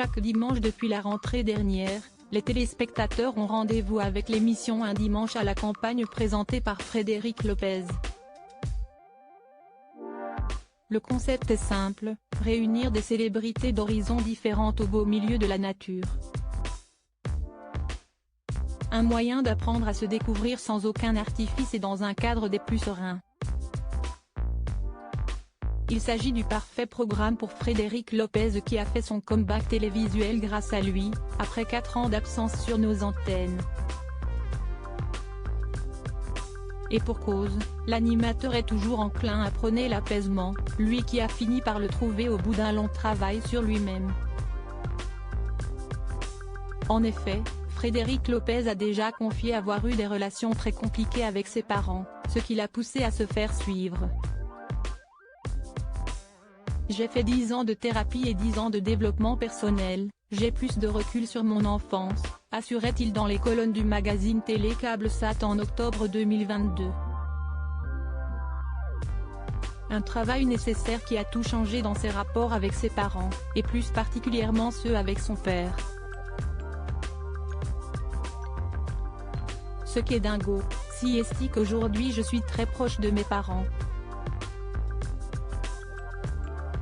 Chaque dimanche depuis la rentrée dernière, les téléspectateurs ont rendez-vous avec l'émission Un dimanche à la campagne présentée par Frédéric Lopez. Le concept est simple, réunir des célébrités d'horizons différents au beau milieu de la nature. Un moyen d'apprendre à se découvrir sans aucun artifice et dans un cadre des plus sereins. Il s'agit du parfait programme pour Frédéric Lopez qui a fait son comeback télévisuel grâce à lui, après 4 ans d'absence sur nos antennes. Et pour cause, l'animateur est toujours enclin à prôner l'apaisement, lui qui a fini par le trouver au bout d'un long travail sur lui-même. En effet, Frédéric Lopez a déjà confié avoir eu des relations très compliquées avec ses parents, ce qui l'a poussé à se faire suivre. J'ai fait 10 ans de thérapie et 10 ans de développement personnel, j'ai plus de recul sur mon enfance, assurait-il dans les colonnes du magazine télé CableSat en octobre 2022. Un travail nécessaire qui a tout changé dans ses rapports avec ses parents, et plus particulièrement ceux avec son père. Ce qui est dingo, si est qu'aujourd'hui je suis très proche de mes parents.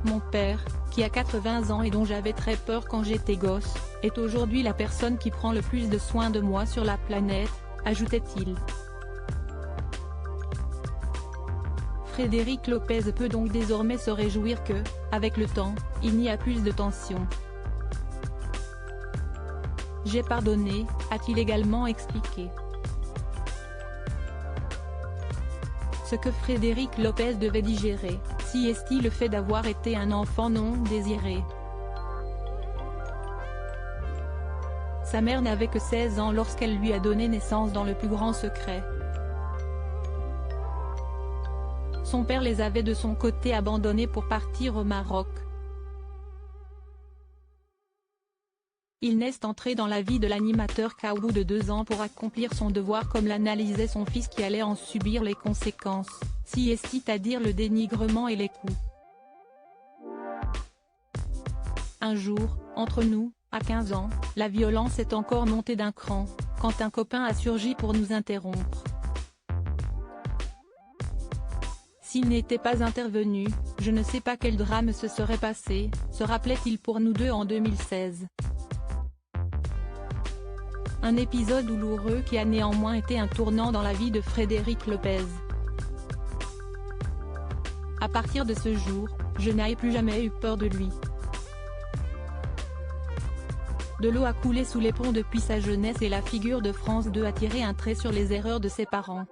Mon père, qui a 80 ans et dont j'avais très peur quand j'étais gosse, est aujourd'hui la personne qui prend le plus de soin de moi sur la planète, ajoutait-il. Frédéric Lopez peut donc désormais se réjouir que, avec le temps, il n'y a plus de tension. J'ai pardonné, a-t-il également expliqué. Ce que Frédéric Lopez devait digérer, si est le fait d'avoir été un enfant non désiré. Sa mère n'avait que 16 ans lorsqu'elle lui a donné naissance dans le plus grand secret. Son père les avait de son côté abandonnés pour partir au Maroc. Il n'est entré dans la vie de l'animateur qu'à bout de 2 ans pour accomplir son devoir comme l'analysait son fils qui allait en subir les conséquences, si c'est-à-dire le dénigrement et les coups. Un jour, entre nous, à 15 ans, la violence est encore montée d'un cran, quand un copain a surgi pour nous interrompre. S'il n'était pas intervenu, je ne sais pas quel drame se serait passé, se rappelait-il pour nous deux en 2016. Un épisode douloureux qui a néanmoins été un tournant dans la vie de Frédéric Lopez. À partir de ce jour, je n'ai plus jamais eu peur de lui. De l'eau a coulé sous les ponts depuis sa jeunesse et la figure de France 2 a tiré un trait sur les erreurs de ses parents.